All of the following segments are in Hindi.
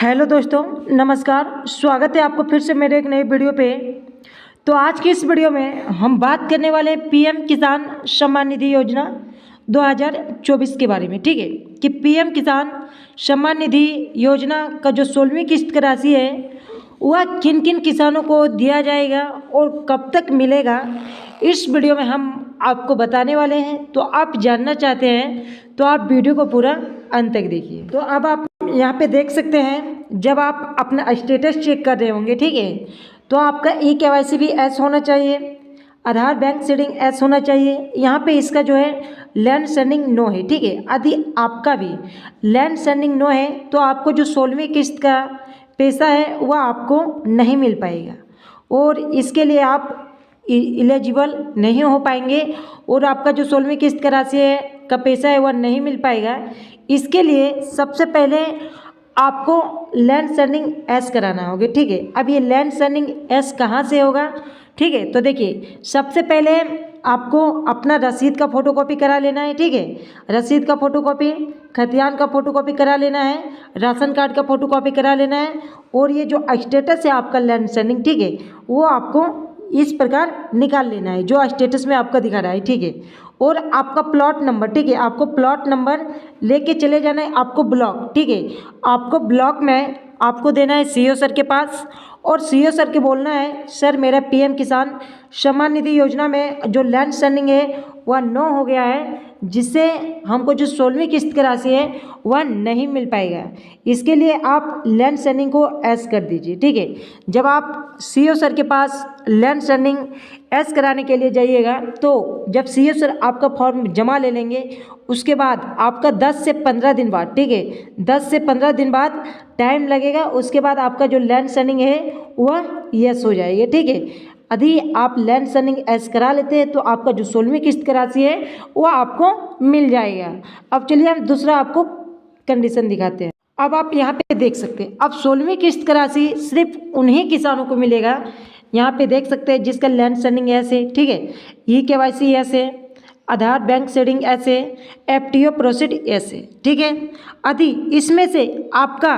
हेलो दोस्तों, नमस्कार। स्वागत है आपको फिर से मेरे एक नई वीडियो पे। तो आज की इस वीडियो में हम बात करने वाले हैं पीएम किसान सम्मान निधि योजना 2024 के बारे में। ठीक है कि पीएम किसान सम्मान निधि योजना का जो 16वीं किस्त की राशि है वह किन किन किसानों को दिया जाएगा और कब तक मिलेगा, इस वीडियो में हम आपको बताने वाले हैं। तो आप जानना चाहते हैं तो आप वीडियो को पूरा अंत तक देखिए। तो अब आप यहाँ पे देख सकते हैं, जब आप अपना स्टेटस चेक कर रहे होंगे, ठीक है, तो आपका ई-केवाईसी भी एस होना चाहिए, आधार बैंक सीडिंग एस होना चाहिए। यहाँ पे इसका जो है लैंड सेंडिंग नो है। ठीक है, यदि आपका भी लैंड सेंडिंग नो है तो आपको जो 16वीं किस्त का पैसा है वह आपको नहीं मिल पाएगा और इसके लिए आप एलिजिबल नहीं हो पाएंगे और आपका जो 16वीं किस्त का राशि है का पैसा है वह नहीं मिल पाएगा। इसके लिए सबसे पहले आपको लैंड सेंडिंग एस कराना होगा। ठीक है, अब ये लैंड सेंडिंग एस कहाँ से होगा? ठीक है, तो देखिए, सबसे पहले आपको अपना रसीद का फ़ोटोकॉपी करा लेना है। ठीक है, रसीद का फ़ोटोकॉपी, खतियान का फ़ोटोकॉपी करा लेना है, राशन कार्ड का फ़ोटोकॉपी करा लेना है और ये जो स्टेटस है आपका लैंड सेंडिंग, ठीक है, वो आपको इस प्रकार निकाल लेना है जो स्टेटस में आपका दिखा रहा है। ठीक है, और आपका प्लॉट नंबर, ठीक है, आपको प्लॉट नंबर लेके चले जाना है आपको ब्लॉक। ठीक है, आपको ब्लॉक में आपको देना है सीईओ सर के पास और सीईओ सर के बोलना है, सर मेरा पीएम किसान सम्मान निधि योजना में जो लैंड सेंडिंग है वह नो हो गया है, जिससे हमको जो 16वीं किस्त की राशि है वह नहीं मिल पाएगा। इसके लिए आप लैंड सेंडिंग को एस कर दीजिए। ठीक है, जब आप सीईओ सर के पास लैंड सेंडिंग एस कराने के लिए जाइएगा तो जब सीईओ सर आपका फॉर्म जमा ले लेंगे उसके बाद आपका 10 से 15 दिन बाद, ठीक है, 10 से 15 दिन बाद टाइम लगेगा। उसके बाद आपका जो लैंड सेंडिंग है वह यस हो जाएगी। ठीक है, यदि आप लैंड सेंडिंग एस करा लेते हैं तो आपका जो 16वीं किस्त की राशि है वह आपको मिल जाएगा। अब चलिए हम दूसरा आपको कंडीशन दिखाते हैं। अब आप यहाँ पे देख सकते हैं, अब 16वीं किस्त की राशि सिर्फ उन्हीं किसानों को मिलेगा, यहाँ पे देख सकते हैं, जिसका लैंड सेंडिंग ऐसे, ठीक है, ई-केवाईसी ऐसे, आधार बैंक सीडिंग ऐसे, एफटीओ प्रोसीड ऐसे। ठीक है, यदि इसमें से आपका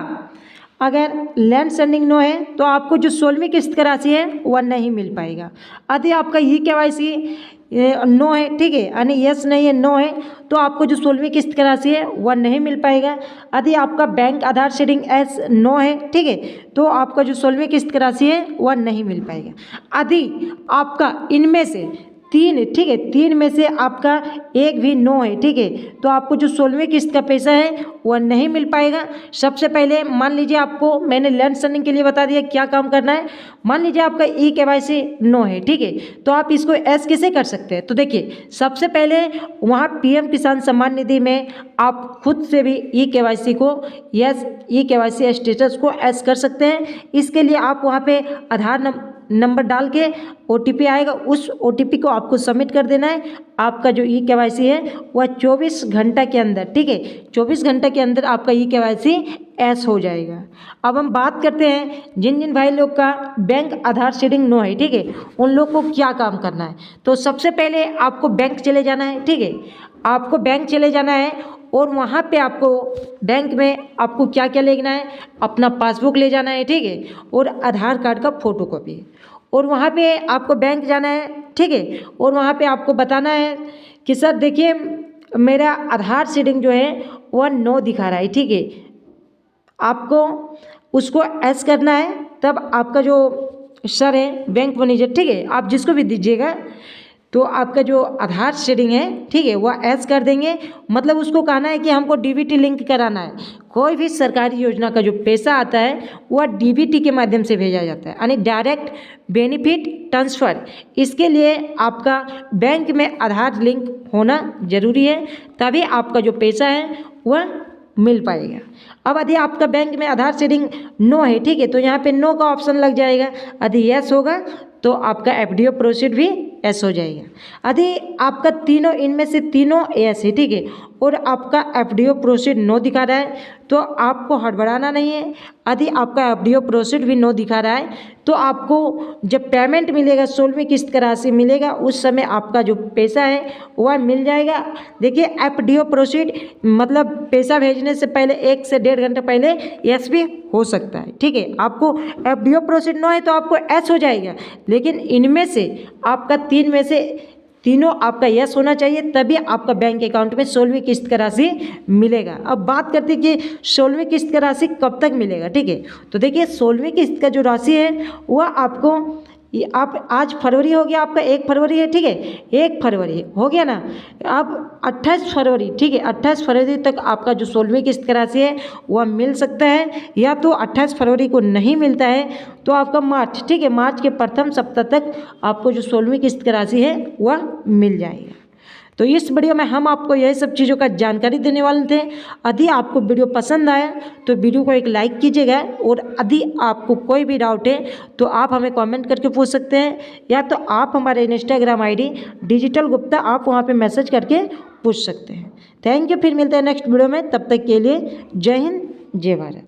अगर लैंड सेंडिंग नो है तो आपको जो 16वीं किस्त की राशि है वह नहीं मिल पाएगा। यदि आपका ई-केवाईसी नो है, ठीक है, यानी यस नहीं है, नो है, तो आपको जो 16वीं किस्त की राशि है वह नहीं मिल पाएगा। यदि आपका बैंक आधार सीडिंग एस नो है, ठीक है, तो आपका जो 16वीं किस्त की राशि है वह नहीं मिल पाएगा। यदि आपका इनमें से तीन, ठीक है, तीन में से आपका एक भी नो है, ठीक है, तो आपको जो 16वीं किस्त का पैसा है वह नहीं मिल पाएगा। सबसे पहले मान लीजिए, आपको मैंने लैंड सेंडिंग के लिए बता दिया क्या काम करना है। मान लीजिए आपका ई-केवाईसी नो है, ठीक है, तो आप इसको एस कैसे कर सकते हैं? तो देखिए, सबसे पहले वहाँ पीएम किसान सम्मान निधि में आप खुद से भी ई-केवाईसी को यस, ई-केवाईसी स्टेटस को एस कर सकते हैं। इसके लिए आप वहाँ पे आधार नंबर डाल के OTP आएगा, उस OTP को आपको सबमिट कर देना है। आपका जो ई-केवाईसी है वह 24 घंटा के अंदर, ठीक है, 24 घंटा के अंदर आपका ई-केवाईसी एस हो जाएगा। अब हम बात करते हैं जिन जिन भाई लोग का बैंक आधार सीडिंग नो है, ठीक है, उन लोग को क्या काम करना है। तो सबसे पहले आपको बैंक चले जाना है। ठीक है, आपको बैंक चले जाना है और वहाँ पे आपको बैंक में आपको क्या क्या लेना है, अपना पासबुक ले जाना है, ठीक है, और आधार कार्ड का फ़ोटोकॉपी, और वहाँ पे आपको बैंक जाना है। ठीक है, और वहाँ पे आपको बताना है कि सर देखिए मेरा आधार सीडिंग जो है वह नो दिखा रहा है। ठीक है, आपको उसको एस करना है। तब आपका जो सर है बैंक मैनेजर, ठीक है, आप जिसको भी दीजिएगा, तो आपका जो आधार सीडिंग है, ठीक है, वह एस कर देंगे। मतलब उसको कहना है कि हमको डीबीटी लिंक कराना है। कोई भी सरकारी योजना का जो पैसा आता है वह डीबीटी के माध्यम से भेजा जाता है, यानी डायरेक्ट बेनिफिट ट्रांसफ़र। इसके लिए आपका बैंक में आधार लिंक होना ज़रूरी है, तभी आपका जो पैसा है वह मिल पाएगा। अब यदि आपका बैंक में आधार सीडिंग नो है, ठीक है, तो यहाँ पे नो का ऑप्शन लग जाएगा। यदि यस होगा तो आपका एफडीओ प्रोसीड भी एस हो जाएगा। यदि आपका तीनों, इनमें से तीनों एस है, ठीक है, और आपका एफडीओ प्रोसीड नो दिखा रहा है तो आपको हड़बड़ाना नहीं है। यदि आपका एफडीओ प्रोसीड भी नो दिखा रहा है तो आपको जब पेमेंट मिलेगा 16वीं किस्त का राशि मिलेगा उस समय आपका जो पैसा है वह मिल जाएगा। देखिए एफडीओ प्रोसीड मतलब पैसा भेजने से पहले 1 से 1.5 घंटे पहले एस भी हो सकता है। ठीक है, आपको एफडीओ प्रोसीड नो है तो आपको एस हो जाएगा, लेकिन इनमें से आपका 3 में से तीनों आपका यस होना चाहिए, तभी आपका बैंक अकाउंट में 16वीं किस्त का राशि मिलेगा। अब बात करते हैं कि 16वीं किस्त का राशि कब तक मिलेगा। ठीक है, तो देखिए 16वीं किस्त का जो राशि है वह आपको आप आज फरवरी हो गया, आपका 1 फरवरी है। ठीक है, 1 फरवरी हो गया ना, अब 28 फरवरी, ठीक है 28 फरवरी तक आपका जो 16वीं किस्त का राशि है वह मिल सकता है, या तो 28 फरवरी को नहीं मिलता है तो आपका मार्च, ठीक है मार्च के प्रथम सप्ताह तक आपको जो 16वीं किस्त का राशि है वह मिल जाएगा। तो इस वीडियो में हम आपको यही सब चीज़ों का जानकारी देने वाले थे। यदि आपको वीडियो पसंद आया तो वीडियो को एक लाइक कीजिएगा, और यदि आपको कोई भी डाउट है तो आप हमें कमेंट करके पूछ सकते हैं, या तो आप हमारे इंस्टाग्राम आईडी डिजिटल गुप्ता आप वहाँ पे मैसेज करके पूछ सकते हैं। थैंक यू, फिर मिलते हैं नेक्स्ट वीडियो में, तब तक के लिए जय हिंद जय भारत।